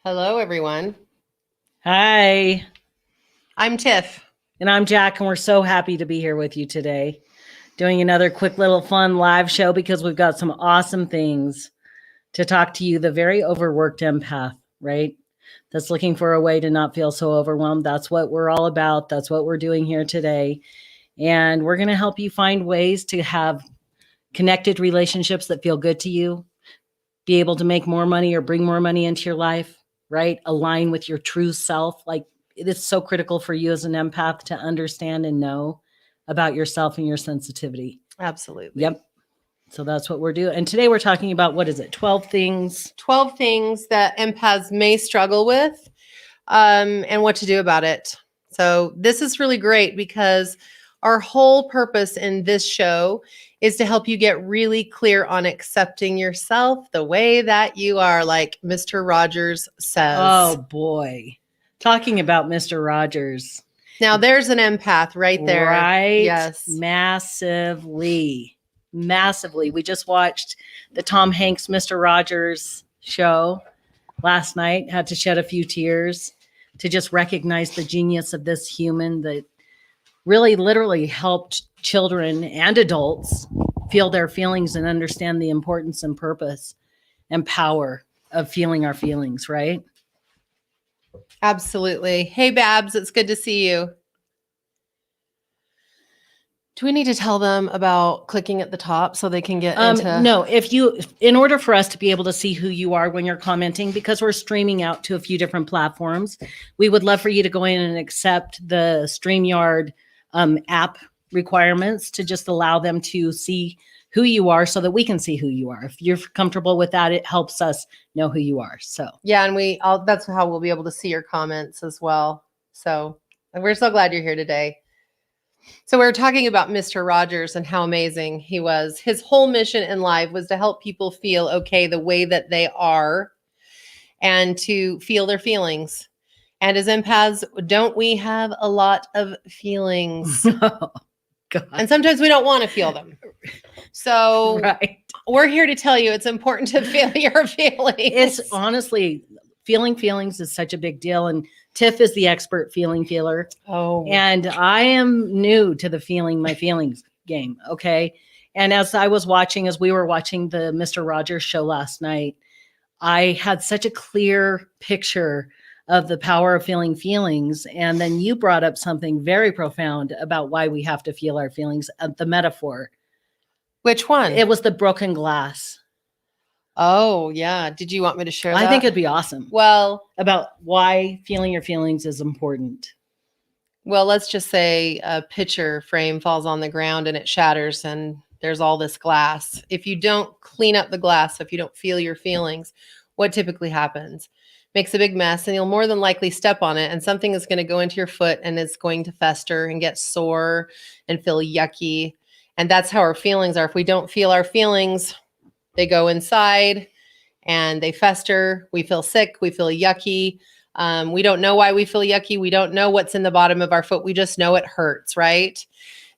Hello, everyone. Hi, I'm Tiff. and I'm Jack, and we're so happy to be here with you today, doing another quick little fun live show because we've got some awesome things to talk to you, the very overworked empath, right? That's looking for a way to not feel so overwhelmed. That's what we're all about. That's what we're doing here today. And we're going to help you find ways to have connected relationships that feel good to you, be able to make more money or bring more money into your life, right? Align with your true self. Like it is so critical for you as an empath to understand and know about yourself and your sensitivity. Absolutely. Yep. So that's what we're doing. And today we're talking about, what is it? 12 things. 12 things that empaths may struggle with and what to do about it. So this is really great because our whole purpose in this show is to help you get really clear on accepting yourself the way that you are, like Mr. Rogers says. Oh boy. Talking about Mr. Rogers. Now there's an empath right there. Right? Yes. Massively. We just watched the Tom Hanks Mr. Rogers show last night. Had to shed a few tears to just recognize the genius of this human that really literally helped children and adults feel their feelings and understand the importance and purpose and power of feeling our feelings, right? Absolutely. Hey, Babs, it's good to see you. Do we need to tell them about clicking at the top so they can get into? No, in order for us to be able to see who you are when you're commenting, because we're streaming out to a few different platforms, we would love for you to go in and accept the StreamYard app requirements to just allow them to see who you are so that we can see who you are. If you're comfortable with that, it helps us know who you are. So yeah, and that's how we'll be able to see your comments as well. So we're so glad you're here today. So we were talking about Mr. Rogers and how amazing he was. His whole mission in life was to help people feel okay the way that they are and to feel their feelings. And as empaths, don't we have a lot of feelings? oh, God. And sometimes we don't want to feel them. So Right. We're here to tell you it's important to feel your feelings. It's honestly, feeling feelings is such a big deal. And Tiff is the expert feeler. Oh. And I am new to the feeling my feelings game. Okay. And as we were watching the Mr. Rogers show last night, I had such a clear picture of the power of feeling feelings. And then you brought up something very profound about why we have to feel our feelings, the metaphor. Which one? It was the broken glass. Oh, yeah. Did you want me to share that? I think it'd be awesome. Well, about why feeling your feelings is important. Well, let's just say a picture frame falls on the ground and it shatters and there's all this glass. If you don't clean up the glass, if you don't feel your feelings, what typically happens? Makes a big mess and you'll more than likely step on it and something is going to go into your foot and it's going to fester and get sore and feel yucky. And that's how our feelings are. If we don't feel our feelings, they go inside and they fester. We feel sick. We feel yucky. We don't know why we feel yucky. We don't know what's in the bottom of our foot. We just know it hurts, right?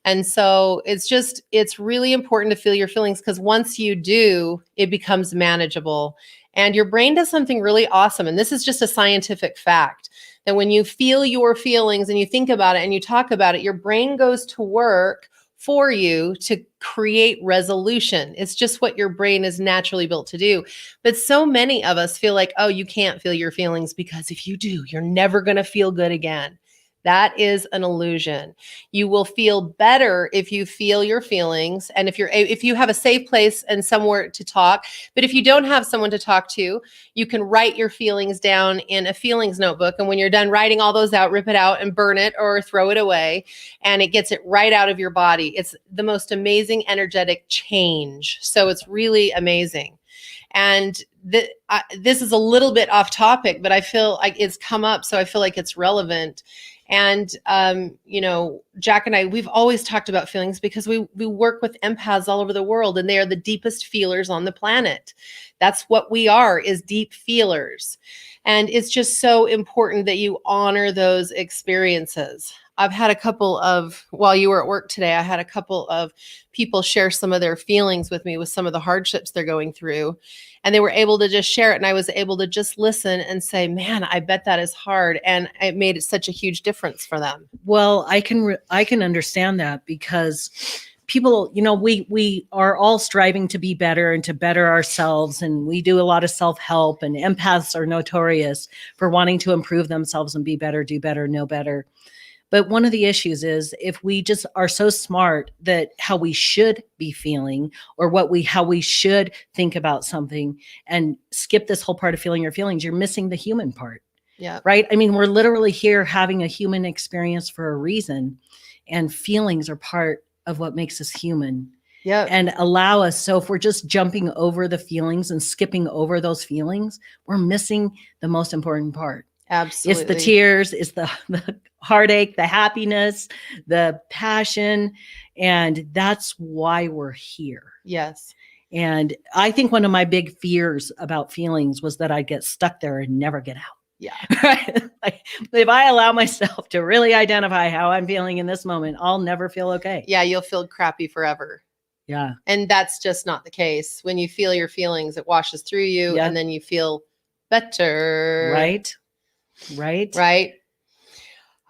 And so it's really important to feel your feelings because once you do, it becomes manageable. And your brain does something really awesome. And this is just a scientific fact that when you feel your feelings and you think about it and you talk about it, your brain goes to work for you to create resolution. It's just what your brain is naturally built to do. But so many of us feel like, oh, you can't feel your feelings because if you do, you're never going to feel good again. That is an illusion. You will feel better if you feel your feelings and if you have a safe place and somewhere to talk. But if you don't have someone to talk to, you can write your feelings down in a feelings notebook. And when you're done writing all those out, rip it out and burn it or throw it away. And it gets it right out of your body. It's the most amazing energetic change. So it's really amazing. And this is a little bit off topic, but I feel like it's come up. So I feel like it's relevant. And, Jack and I, we've always talked about feelings because we work with empaths all over the world and they are the deepest feelers on the planet. That's what we are, is deep feelers. And it's just so important that you honor those experiences. I've had a couple of, while you were at work today, I had a couple of people share some of their feelings with me with some of the hardships they're going through. And they were able to just share it. And I was able to just listen and say, man, I bet that is hard. And it made it such a huge difference for them. Well, I can understand that, because people, we are all striving to be better and to better ourselves. And we do a lot of self-help, and empaths are notorious for wanting to improve themselves and be better, do better, know better. But one of the issues is, if we just are so smart that how we should be feeling, or how we should think about something, and skip this whole part of feeling your feelings, you're missing the human part. Yeah. Right. I mean, we're literally here having a human experience for a reason, and feelings are part of what makes us human. Yeah. And allow us. So if we're just jumping over the feelings and skipping over those feelings, we're missing the most important part. Absolutely. It's the tears, it's the heartache, the happiness, the passion. And that's why we're here. Yes. And I think one of my big fears about feelings was that I'd get stuck there and never get out. Yeah. Right? Like, if I allow myself to really identify how I'm feeling in this moment, I'll never feel okay. Yeah. You'll feel crappy forever. Yeah. And that's just not the case. When you feel your feelings, it washes through you, and then you feel better. Right. Right.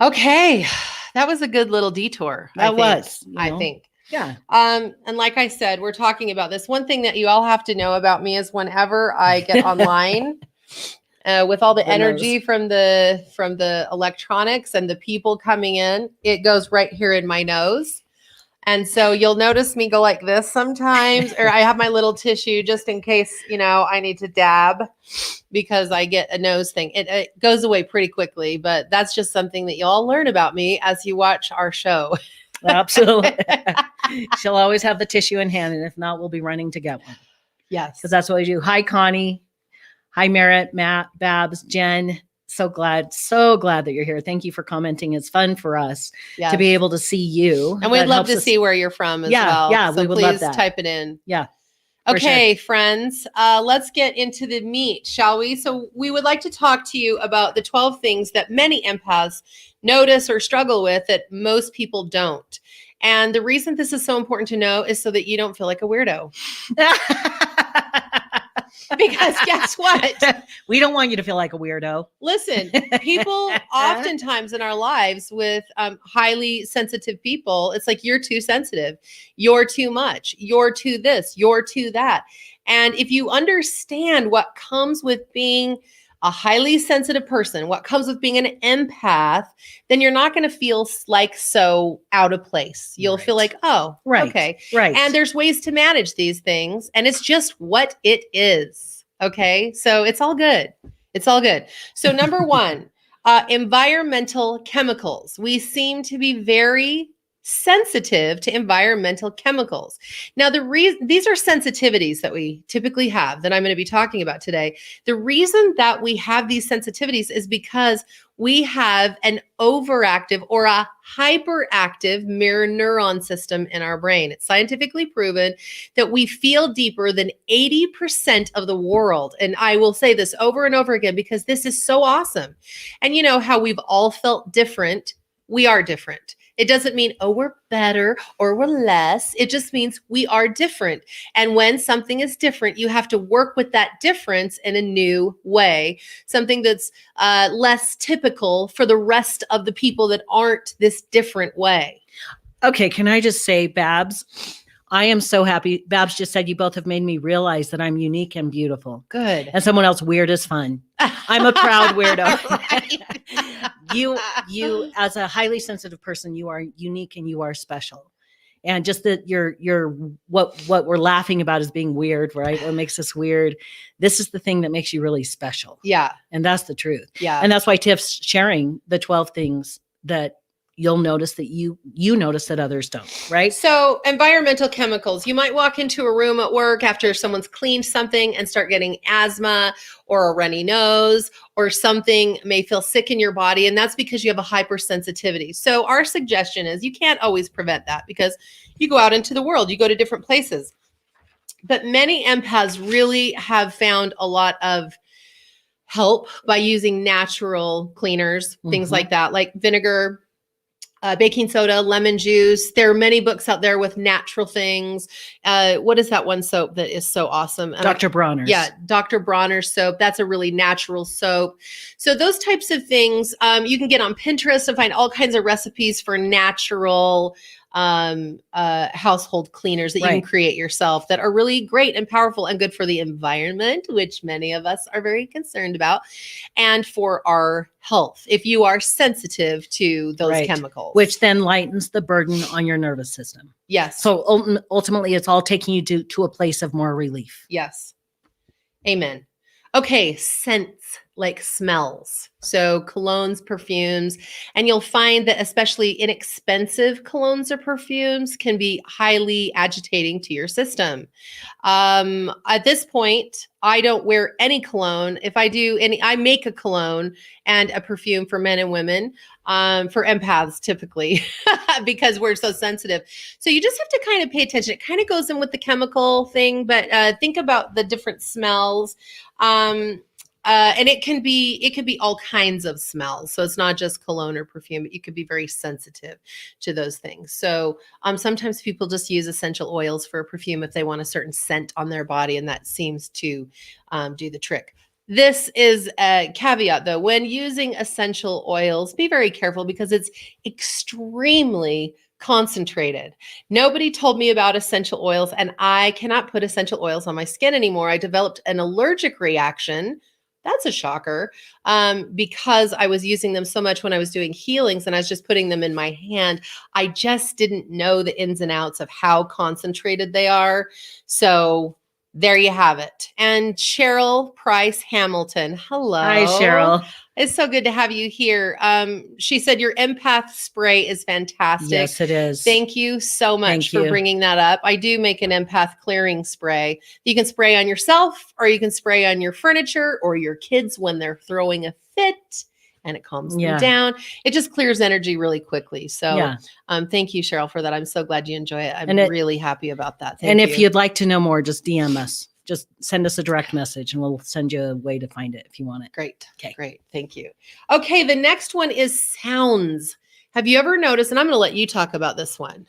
Okay. That was a good little detour. I think. Yeah. And like I said, we're talking about this. One thing that you all have to know about me is, whenever I get online, with all the energy from the electronics and the people coming in, it goes right here in my nose. And so you'll notice me go like this sometimes, or I have my little tissue just in case, I need to dab, because I get a nose thing. It goes away pretty quickly, but that's just something that y'all learn about me as you watch our show. Absolutely. She'll always have the tissue in hand. And if not, we'll be running to get one. Yes. Because that's what we do. Hi, Connie. Hi, Merritt, Matt, Babs, Jen. So glad that you're here. Thank you for commenting. It's fun for us to be able to see you. And we'd love to see where you're from as well. Yeah, so we would love that. Please type it in. Yeah. Okay, friends, let's get into the meat, shall we? So we would like to talk to you about the 12 things that many empaths notice or struggle with that most people don't. And the reason this is so important to know is so that you don't feel like a weirdo. Because guess what? We don't want you to feel like a weirdo. Listen, people oftentimes in our lives with highly sensitive people, it's like, you're too sensitive. You're too much. You're too this. You're too that. And if you understand what comes with being a highly sensitive person, what comes with being an empath, then you're not going to feel like so out of place. You'll feel like, oh, okay. Right. And there's ways to manage these things. And it's just what it is. Okay. So it's all good. It's all good. So number one, environmental chemicals. We seem to be very sensitive to environmental chemicals. Now, these are sensitivities that we typically have that I'm going to be talking about today. The reason that we have these sensitivities is because we have an overactive or a hyperactive mirror neuron system in our brain. It's scientifically proven that we feel deeper than 80% of the world. And I will say this over and over again because this is so awesome. And you know how we've all felt different. We are different. It doesn't mean, oh, we're better or we're less. It just means we are different. And when something is different, you have to work with that difference in a new way, something that's less typical for the rest of the people that aren't this different way. Okay, can I just say, Babs, I am so happy. Babs just said you both have made me realize that I'm unique and beautiful. Good. And someone else weird is fun. I'm a proud weirdo. You as a highly sensitive person, you are unique and you are special. And just that you're what we're laughing about is being weird, right? What makes us weird. This is the thing that makes you really special. Yeah. And that's the truth. Yeah. And that's why Tiff's sharing the 12 things that you'll notice that you notice that others don't, right? So environmental chemicals, you might walk into a room at work after someone's cleaned something and start getting asthma or a runny nose or something may feel sick in your body. And that's because you have a hypersensitivity. So our suggestion is you can't always prevent that because you go out into the world, you go to different places. But many empaths really have found a lot of help by using natural cleaners, things like that, like vinegar, baking soda, lemon juice. There are many books out there with natural things. What is that one soap that is so awesome? Dr. Bronner's. Yeah, Dr. Bronner's soap. That's a really natural soap. So those types of things, you can get on Pinterest to find all kinds of recipes for natural household cleaners that you can create yourself that are really great and powerful and good for the environment, which many of us are very concerned about, and for our health if you are sensitive to those chemicals. Which then lightens the burden on your nervous system. Yes. So ultimately, it's all taking you to a place of more relief. Yes. Amen. Okay, scents, like smells. So colognes, perfumes, and you'll find that especially inexpensive colognes or perfumes can be highly agitating to your system. At this point, I don't wear any cologne. If I do any, I make a cologne and a perfume for men and women, for empaths typically, because we're so sensitive. So you just have to kind of pay attention. It kind of goes in with the chemical thing, but think about the different smells. And it can be all kinds of smells. So it's not just cologne or perfume, but you could be very sensitive to those things. So sometimes people just use essential oils for a perfume if they want a certain scent on their body, and that seems to do the trick. This is a caveat though. When using essential oils, be very careful because it's extremely concentrated. Nobody told me about essential oils, and I cannot put essential oils on my skin anymore. I developed an allergic reaction. That's a shocker, because I was using them so much when I was doing healings and I was just putting them in my hand. I just didn't know the ins and outs of how concentrated they are. So there you have it. And Cheryl Price Hamilton. Hello. Hi, Cheryl. It's so good to have you here. She said your empath spray is fantastic. Yes, it is. Thank you so much for bringing that up. I do make an empath clearing spray. You can spray on yourself, or you can spray on your furniture or your kids when they're throwing a fit, and it calms them down. It just clears energy really quickly. So thank you, Cheryl, for that. I'm so glad you enjoy it. I'm really happy about that. Thank you. If you'd like to know more, just DM us. Just send us a direct message and we'll send you a way to find it if you want it. Great. Okay. Great. Thank you. Okay. The next one is sounds. Have you ever noticed, and I'm going to let you talk about this one.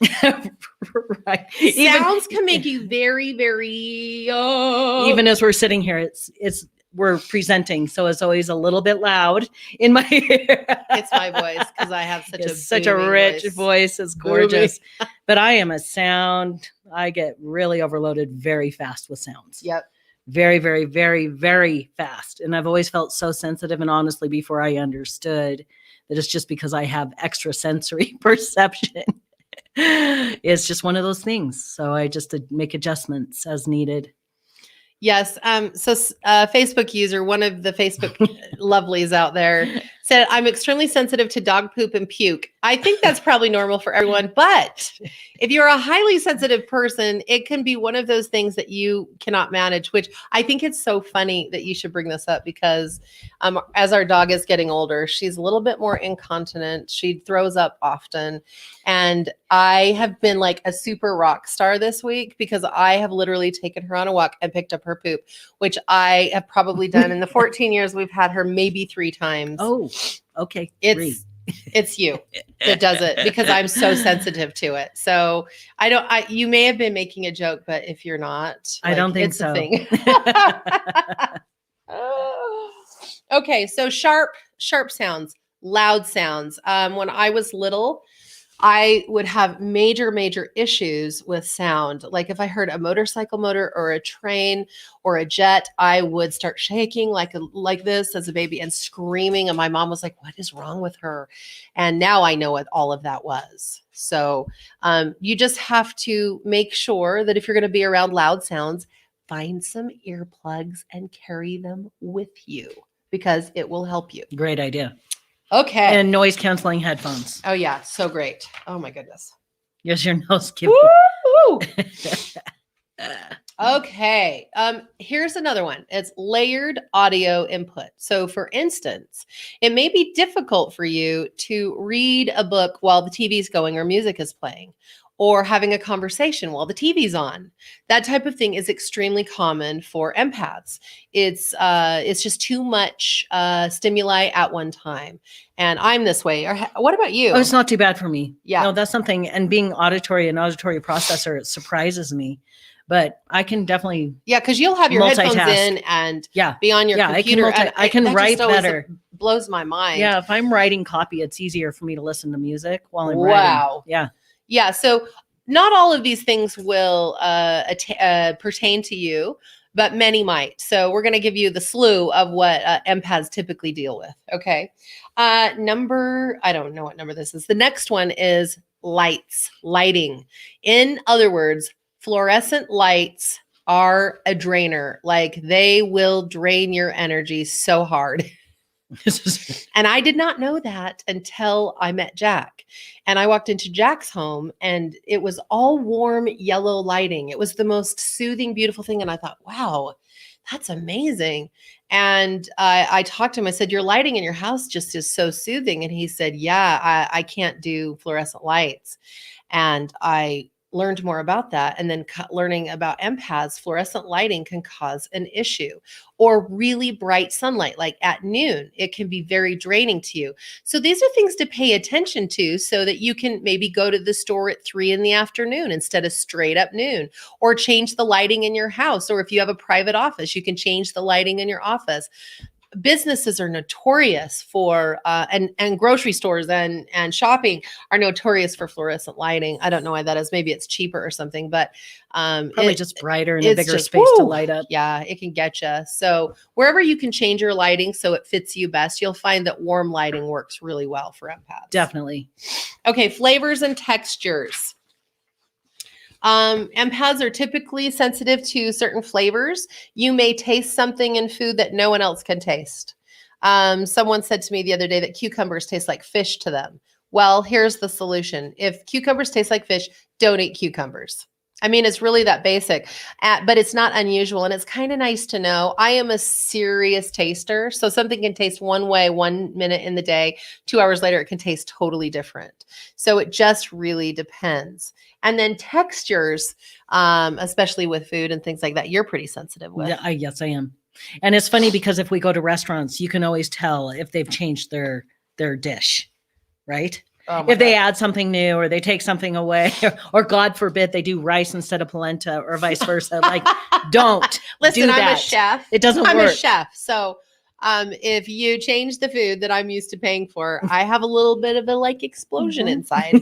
Right. Sounds can make you very, very, even as we're sitting here, we're presenting. So it's always a little bit loud in my ear. It's my voice because I have such a rich voice. It's gorgeous. But I am a sound. I get really overloaded very fast with sounds. Yep. Very, very, very, very fast. And I've always felt so sensitive. And honestly, before I understood that it's just because I have extra sensory perception. It's just one of those things. So I just make adjustments as needed. Yes. So Facebook user, one of the Facebook lovelies out there, said, I'm extremely sensitive to dog poop and puke. I think that's probably normal for everyone. But if you're a highly sensitive person, it can be one of those things that you cannot manage, which I think it's so funny that you should bring this up because as our dog is getting older, she's a little bit more incontinent. She throws up often. And I have been like a super rock star this week because I have literally taken her on a walk and picked up her poop, which I have probably done in the 14 years we've had her maybe 3 times. Oh, okay. It's you that does it because I'm so sensitive to it. So you may have been making a joke, but if you're not, I don't think so. Okay. So sharp sounds, loud sounds. When I was little, I would have major issues with sound. Like if I heard a motorcycle motor or a train or a jet, I would start shaking like this as a baby and screaming. And my mom was like, what is wrong with her? And now I know what all of that was. So you just have to make sure that if you're going to be around loud sounds, find some earplugs and carry them with you because it will help you. Great idea. Okay. And noise canceling headphones. Oh yeah. So great. Oh my goodness. Yes, your nose. Okay. Here's another one. It's layered audio input. So for instance, it may be difficult for you to read a book while the TV is going or music is playing, or having a conversation while the TV's on. That type of thing is extremely common for empaths. It's just too much stimuli at one time. And I'm this way. What about you? Oh, it's not too bad for me. Yeah. No, that's something. And being an auditory processor, it surprises me. But I can definitely because you'll have your headphones in and be on your computer. I can write better. Blows my mind. Yeah, if I'm writing copy, it's easier for me to listen to music while I'm writing. Yeah. So not all of these things will pertain to you, but many might. So we're going to give you the slew of what empaths typically deal with. Okay. I don't know what number this is. The next one is lighting. In other words, fluorescent lights are a drainer. Like they will drain your energy so hard. And I did not know that until I met Jack. And I walked into Jack's home and it was all warm yellow lighting. It was the most soothing, beautiful thing. And I thought, wow, that's amazing. And I talked to him. I said, your lighting in your house just is so soothing. And he said, yeah, I can't do fluorescent lights. And I learned more about that. And then learning about empaths, fluorescent lighting can cause an issue, or really bright sunlight, like at noon, it can be very draining to you. So these are things to pay attention to so that you can maybe go to the store at 3 p.m. instead of straight up noon, or change the lighting in your house. Or if you have a private office, you can change the lighting in your office. Businesses are notorious for, and grocery stores and shopping are notorious for fluorescent lighting. I don't know why that is. Maybe it's cheaper or something, but probably just brighter and a bigger space to light up. Yeah, it can get you. So wherever you can change your lighting so it fits you best, you'll find that warm lighting works really well for empaths. Definitely. Okay, flavors and textures. Empaths are typically sensitive to certain flavors. You may taste something in food that no one else can taste. Someone said to me the other day that cucumbers taste like fish to them. Well, here's the solution. If cucumbers taste like fish, don't eat cucumbers. I mean, it's really that basic, but it's not unusual. And it's kind of nice to know. I am a serious taster. So something can taste one way 1 minute in the day, 2 hours later, it can taste totally different. So it just really depends. And then textures, especially with food and things like that, you're pretty sensitive with. Yeah, yes, I am. And it's funny because if we go to restaurants, you can always tell if they've changed their dish, right? Oh if they add something new or they take something away, or God forbid they do rice instead of polenta or vice versa. Like, don't listen, do that. I'm a chef. It doesn't work. I'm a chef. So if you change the food that I'm used to paying for, I have a little bit of a explosion inside.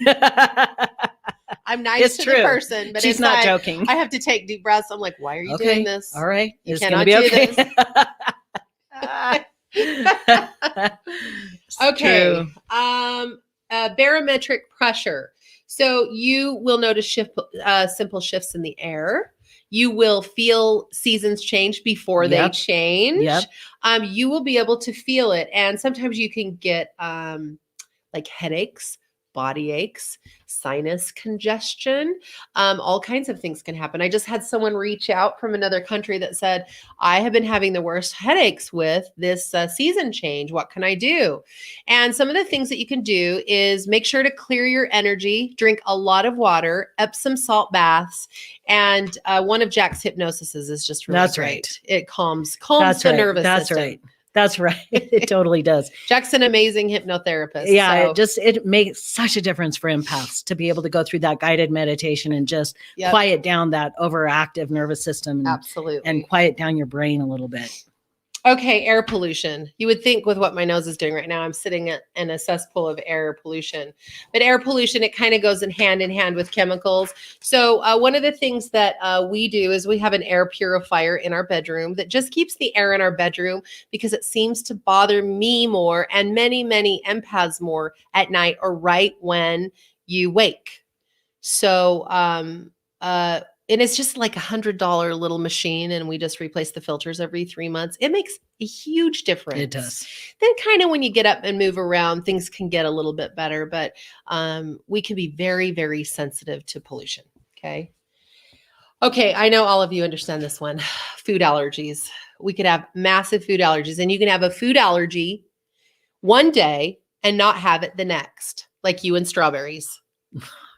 I'm nice to the person, but she's not joking. I have to take deep breaths. I'm like, why are you doing this? All right. You cannot do this. Okay. Barometric pressure. So you will notice simple shifts in the air. You will feel seasons change before they change. Yep. You will be able to feel it. And sometimes you can get headaches, body aches, sinus congestion, all kinds of things can happen. I just had someone reach out from another country that said, I have been having the worst headaches with this season change. What can I do? And some of the things that you can do is make sure to clear your energy, drink a lot of water, Epsom salt baths. And one of Jack's hypnosises is just really great. Right. It calms the nervous system. That's right. It totally does. Jack's an amazing hypnotherapist. Yeah, it makes such a difference for empaths to be able to go through that guided meditation and just quiet down that overactive nervous system. Absolutely. And quiet down your brain a little bit. Okay, air pollution. You would think with what my nose is doing right now, I'm sitting in a cesspool of air pollution. But air pollution, it kind of goes in hand with chemicals. So one of the things that we do is we have an air purifier in our bedroom that just keeps the air in our bedroom because it seems to bother me more and many, many empaths more at night or right when you wake. So and it's just like $100 little machine, and we just replace the filters every 3 months. It makes a huge difference. It does. Then kind of when you get up and move around, things can get a little bit better, but we can be very, very sensitive to pollution. Okay. Okay. I know all of you understand this one. Food allergies. We could have massive food allergies, and you can have a food allergy one day and not have it the next, like you and strawberries.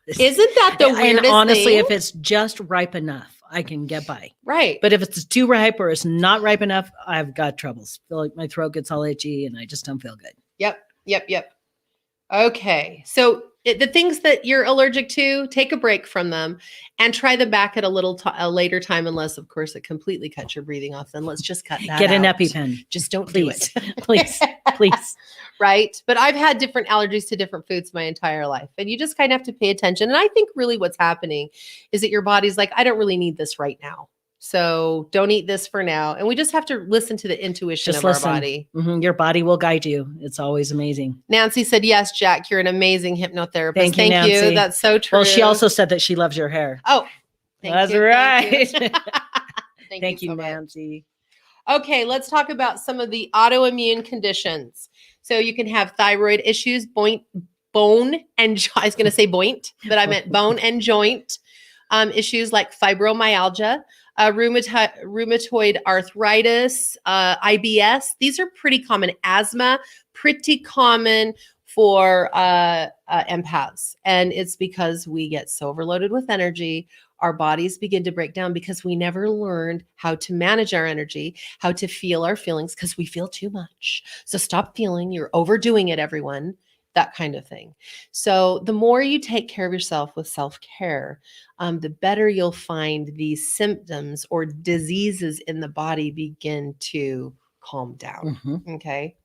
Isn't that the weirdest And honestly, thing? if it's just ripe enough, I can get by. Right. But if it's too ripe or it's not ripe enough, I've got troubles. I feel like my throat gets all itchy and I just don't feel good. Yep. Okay. So the things that you're allergic to, take a break from them and try them back at a later time, unless, of course, it completely cuts your breathing off. Then let's just cut that Get an out. EpiPen. Just don't Please. do it. Please. Right. But I've had different allergies to different foods my entire life. And you just kind of have to pay attention. And I think really what's happening is that your body's like, I don't really need this right now. So don't eat this for now. And we just have to listen to the intuition Just of listen. our body. Your body will guide you. It's always amazing. Nancy said, yes, Jack, you're an amazing hypnotherapist. Thank you, Nancy. That's so true. Well, she also said that she loves your hair. Oh, that's right. Thank you, so Nancy. Okay, let's talk about some of the autoimmune conditions. So you can have thyroid issues, bone and I was going to say joint, but I meant bone and joint issues like fibromyalgia, rheumatoid arthritis, IBS. These are pretty common. Asthma, pretty common for empaths. And it's because we get so overloaded with energy, our bodies begin to break down because we never learned how to manage our energy, how to feel our feelings, because we feel too much. So stop feeling, you're overdoing it, everyone, that kind of thing. So the more you take care of yourself with self-care, the better you'll find these symptoms or diseases in the body begin to calm down. Okay.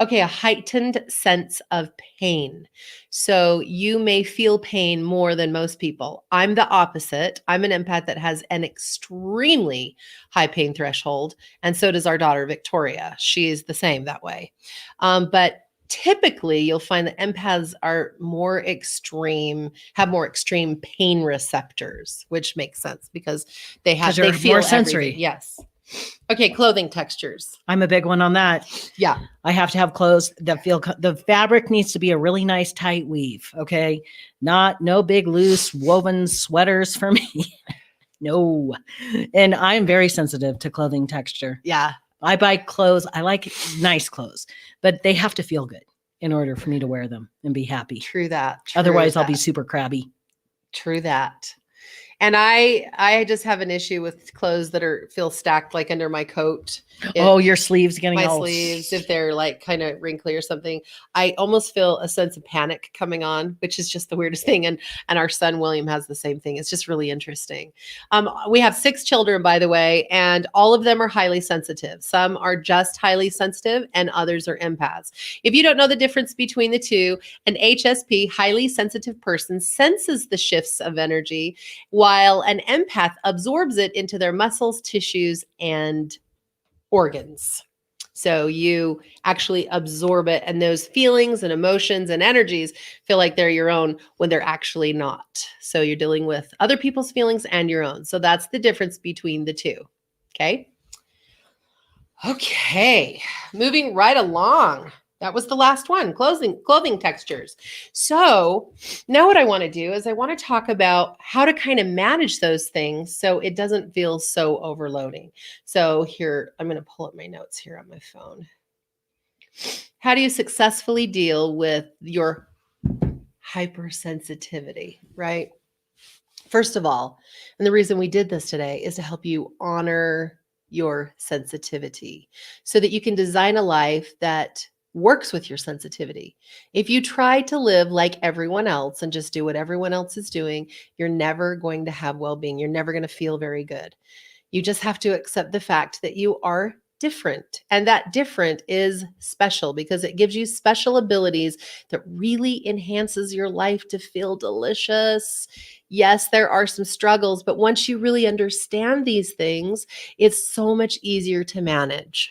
Okay, a heightened sense of pain. So you may feel pain more than most people. I'm the opposite. I'm an empath that has an extremely high pain threshold, and so does our daughter, Victoria. She's the same that way. But typically, you'll find that empaths are have more extreme pain receptors, which makes sense because they feel more sensory. Everything. Yes. Okay, clothing textures. I'm a big one on that. Yeah. I have to have clothes that feel, the fabric needs to be a really nice tight weave. Okay. No big loose woven sweaters for me. No. And I'm very sensitive to clothing texture. Yeah. I buy clothes. I like nice clothes, but they have to feel good in order for me to wear them and be happy. True that. Otherwise I'll be super crabby. True that. And I just have an issue with clothes that feel stacked like under my coat. Your sleeves getting my sleeves, if they're like kind of wrinkly or something, I almost feel a sense of panic coming on, which is just the weirdest thing. And our son William has the same thing. It's just really interesting. We have 6 children, by the way, and all of them are highly sensitive. Some are just highly sensitive, and others are empaths. If you don't know the difference between the two, an HSP, highly sensitive person, senses the shifts of energy, while an empath absorbs it into their muscles, tissues, and organs. So you actually absorb it, and those feelings and emotions and energies feel like they're your own when they're actually not. So you're dealing with other people's feelings and your own. So that's the difference between the two. Okay. Okay. Moving right along. That was the last one, clothing textures. So now what I want to do is I want to talk about how to kind of manage those things so it doesn't feel so overloading. So here, I'm going to pull up my notes here on my phone. How do you successfully deal with your hypersensitivity, right? First of all, and the reason we did this today is to help you honor your sensitivity so that you can design a life that works with your sensitivity. If you try to live like everyone else and just do what everyone else is doing, you're never going to have well-being. You're never going to feel very good. You just have to accept the fact that you are different, and that different is special because it gives you special abilities that really enhances your life to feel delicious. Yes, there are some struggles, but once you really understand these things, it's so much easier to manage.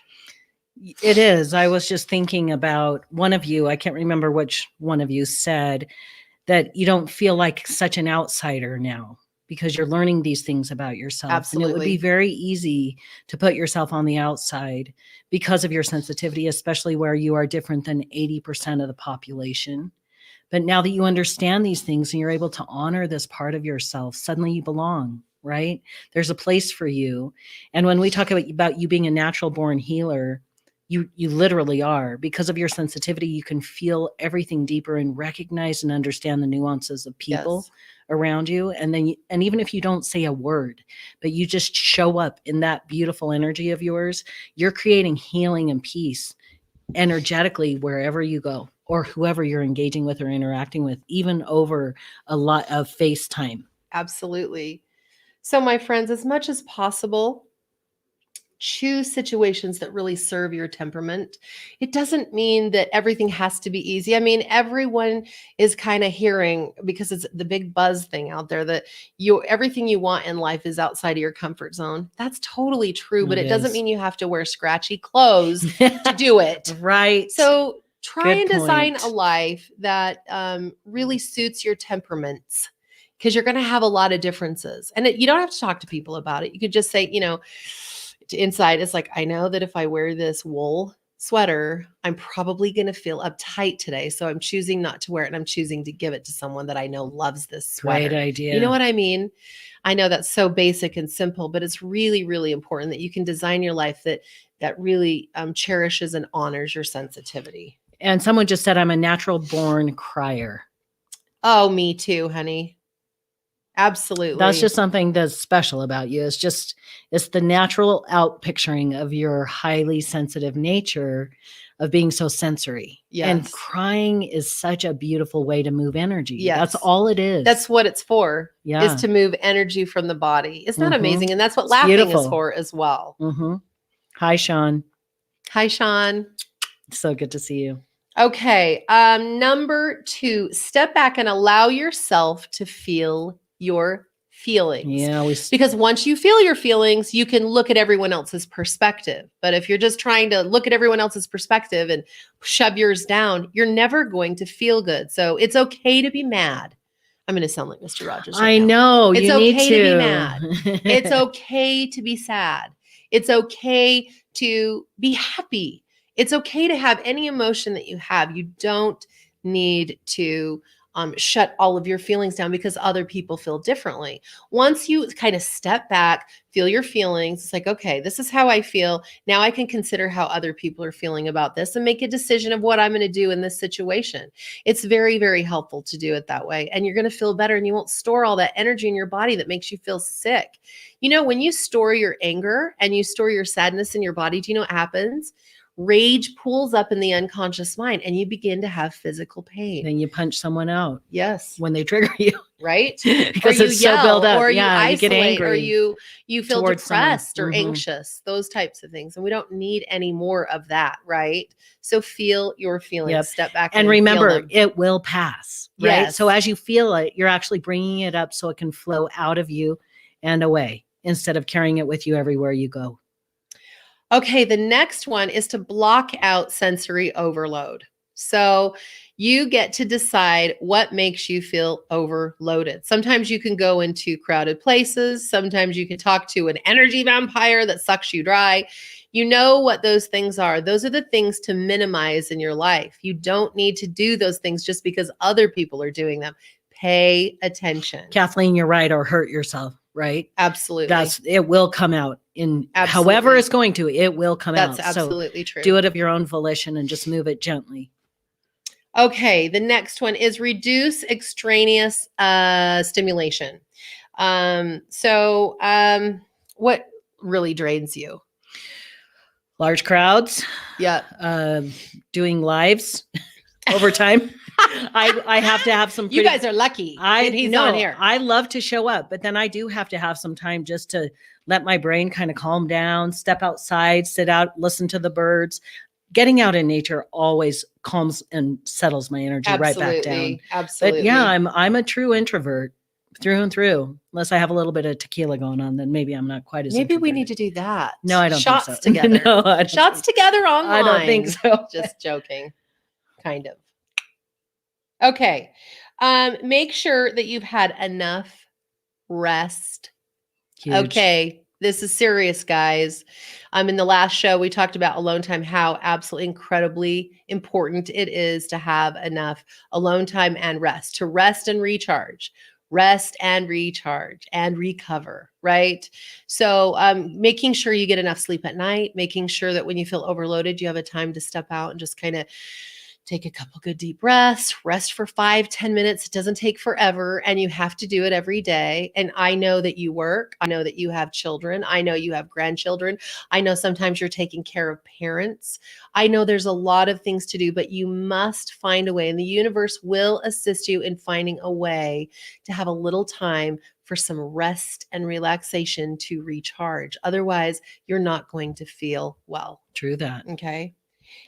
It is. I was just thinking about one of you, I can't remember which one of you said that you don't feel like such an outsider now because you're learning these things about yourself. Absolutely. And it would be very easy to put yourself on the outside because of your sensitivity, especially where you are different than 80% of the population. But now that you understand these things and you're able to honor this part of yourself, suddenly you belong, right? There's a place for you. And when we talk about you being a natural born healer, You literally are. Because of your sensitivity, you can feel everything deeper and recognize and understand the nuances of people Yes. around you. And then and even if you don't say a word, but you just show up in that beautiful energy of yours, you're creating healing and peace energetically wherever you go, or whoever you're engaging with or interacting with, even over a lot of FaceTime. Absolutely. So, my friends, as much as possible, choose situations that really serve your temperament. It doesn't mean that everything has to be easy. I mean, everyone is kind of hearing, because it's the big buzz thing out there, that everything you want in life is outside of your comfort zone. That's totally true, but It it doesn't is. mean you have to wear scratchy clothes to do it. Right. So try Good and design point. a life that really suits your temperaments, because you're going to have a lot of differences. And you don't have to talk to people about it. You could just say, inside, it's like, I know that if I wear this wool sweater, I'm probably going to feel uptight today. So I'm choosing not to wear it, and I'm choosing to give it to someone that I know loves this sweater. Great idea. You know what I mean? I know that's so basic and simple, but it's really, really important that you can design your life that really cherishes and honors your sensitivity. And someone just said, I'm a natural born crier. Oh, me too, honey. Absolutely. That's just something that's special about you. It's the natural out picturing of your highly sensitive nature of being so sensory. Yes. And crying is such a beautiful way to move energy. Yes. That's all it is. That's what it's for. Yeah. Is to move energy from the body. Isn't that amazing? And that's what It's laughing beautiful. is for as well. Hi, Sean. Hi, Sean. So good to see you. Okay. Number 2, step back and allow yourself to feel your feelings. Yeah, because once you feel your feelings, you can look at everyone else's perspective. But if you're just trying to look at everyone else's perspective and shove yours down, you're never going to feel good. So it's okay to be mad. I'm going to sound like Mr. Rogers. I know. It's you okay need to be mad. It's okay to be sad. It's okay to be happy. It's okay to have any emotion that you have. You don't need to shut all of your feelings down because other people feel differently. Once you kind of step back, feel your feelings, it's like, okay, this is how I feel. Now I can consider how other people are feeling about this and make a decision of what I'm going to do in this situation. It's very, very helpful to do it that way. And you're going to feel better, and you won't store all that energy in your body that makes you feel sick. When you store your anger and you store your sadness in your body, do you know what happens? Rage pools up in the unconscious mind, and you begin to have physical pain. Then you punch someone out. Yes. When they trigger you. Right? Because or you it's yell, so built up. or you isolate, you get angry, or you feel depressed someone. or anxious, those types of things. And we don't need any more of that, right? So feel your feelings, step back and remember, it will pass, right? Yes. So as you feel it, you're actually bringing it up so it can flow out of you and away instead of carrying it with you everywhere you go. Okay, the next one is to block out sensory overload. So you get to decide what makes you feel overloaded. Sometimes you can go into crowded places. Sometimes you can talk to an energy vampire that sucks you dry. You know what those things are. Those are the things to minimize in your life. You don't need to do those things just because other people are doing them. Pay attention. Kathleen, you're right, or hurt yourself, right? Absolutely. It will come out in however it's going to, it will come out. That's absolutely true. Do it of your own volition and just move it gently. Okay, the next one is reduce extraneous stimulation. What really drains you? Large crowds. Yeah. Doing lives over time. I have to have some. You guys are lucky. He's on here. I love to show up, but then I do have to have some time just to let my brain kind of calm down, step outside, sit out, listen to the birds. Getting out in nature always calms and settles my energy right back down. Absolutely. But yeah, I'm a true introvert through and through. Unless I have a little bit of tequila going on, then maybe I'm not quite as. Maybe we need to do that. No, I don't. Shots think so. together. No, I don't Shots together online. I don't think so. Just joking, kind of. Okay. Make sure that you've had enough rest. Huge. Okay. This is serious, guys. In the last show, we talked about alone time, how absolutely incredibly important it is to have enough alone time and rest, to rest and recharge. rest and recharge and recover, right? So making sure you get enough sleep at night, making sure that when you feel overloaded, you have a time to step out and just kind of take a couple good deep breaths, rest for 5-10 minutes. It doesn't take forever, and you have to do it every day. And I know that you work. I know that you have children. I know you have grandchildren. I know sometimes you're taking care of parents. I know there's a lot of things to do, but you must find a way, and the universe will assist you in finding a way to have a little time for some rest and relaxation to recharge. Otherwise, you're not going to feel well. True that. Okay.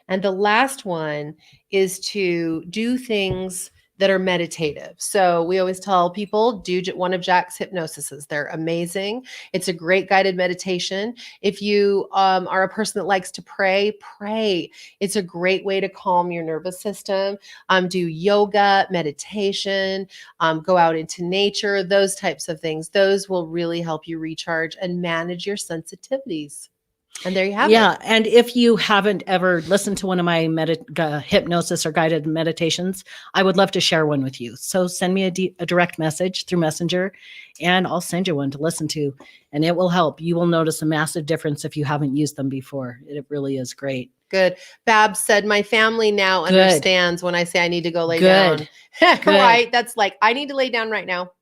And the last one is to do things that are meditative. So we always tell people, do one of Jack's hypnosises. They're amazing. It's a great guided meditation. If you are a person that likes to pray, pray. It's a great way to calm your nervous system. Do yoga, meditation, go out into nature, those types of things. Those will really help you recharge and manage your sensitivities. And there you have it. Yeah. And if you haven't ever listened to one of my hypnosis or guided meditations, I would love to share one with you. So send me a direct message through Messenger, and I'll send you one to listen to, and it will help. You will notice a massive difference if you haven't used them before. It really is great. Good. Babs said, my family now understands when I say I need to go lay Good. down. Right. That's like, I need to lay down right now.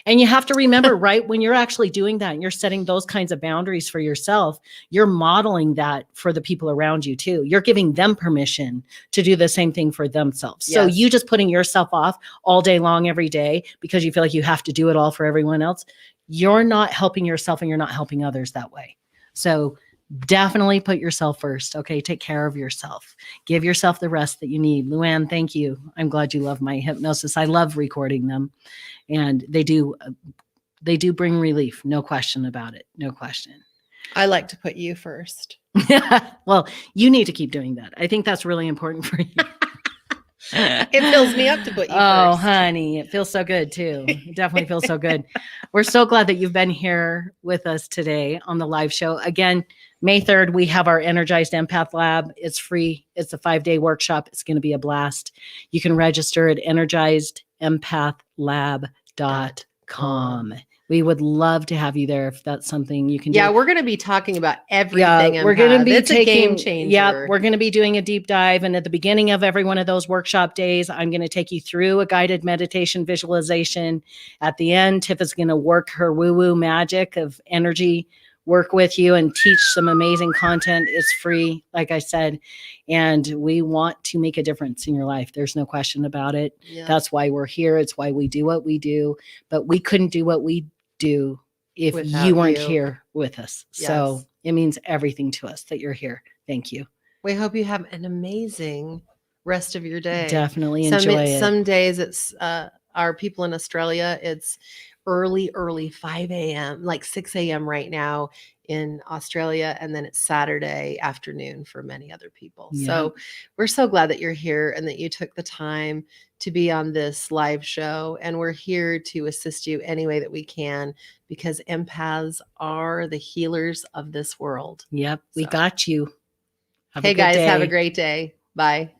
And you have to remember, right, when you're actually doing that and you're setting those kinds of boundaries for yourself, you're modeling that for the people around you too. You're giving them permission to do the same thing for themselves. Yes. So you just putting yourself off all day long, every day, because you feel like you have to do it all for everyone else, you're not helping yourself and you're not helping others that way. So definitely put yourself first. Okay. Take care of yourself. Give yourself the rest that you need. Luann, thank you. I'm glad you love my hypnosis. I love recording them, and they do bring relief. No question about it. No question. I like to put you first. Well, you need to keep doing that. I think that's really important for you. It fills me up to put you first. Oh, honey, it feels so good too. It definitely feels so good. We're so glad that you've been here with us today on the live show. Again, May 3rd, we have our Energized Empath Lab. It's free. It's a 5-day workshop. It's going to be a blast. You can register at energizedempathlab.com. We would love to have you there if that's something you can do. Yeah, we're going to be talking about everything. Yeah, we're going to be it's a game changer. Yeah, we're going to be doing a deep dive. And at the beginning of every one of those workshop days, I'm going to take you through a guided meditation visualization. At the end, Tiff is going to work her woo-woo magic of energy, work with you and teach some amazing content. It's free, like I said, and we want to make a difference in your life. There's no question about it. Yeah. That's why we're here. It's why we do what we do, but we couldn't do what we do if you weren't here with us. Yes. So it means everything to us that you're here. Thank you. We hope you have an amazing rest of your day. Definitely enjoy it. Some days it's our people in Australia, it's early 5 a.m., like 6 a.m. right now in Australia. And then it's Saturday afternoon for many other people. Yeah. So we're so glad that you're here and that you took the time to be on this live show. And we're here to assist you any way that we can, because empaths are the healers of this world. Yep. We got you. Hey guys, have a great day. Bye.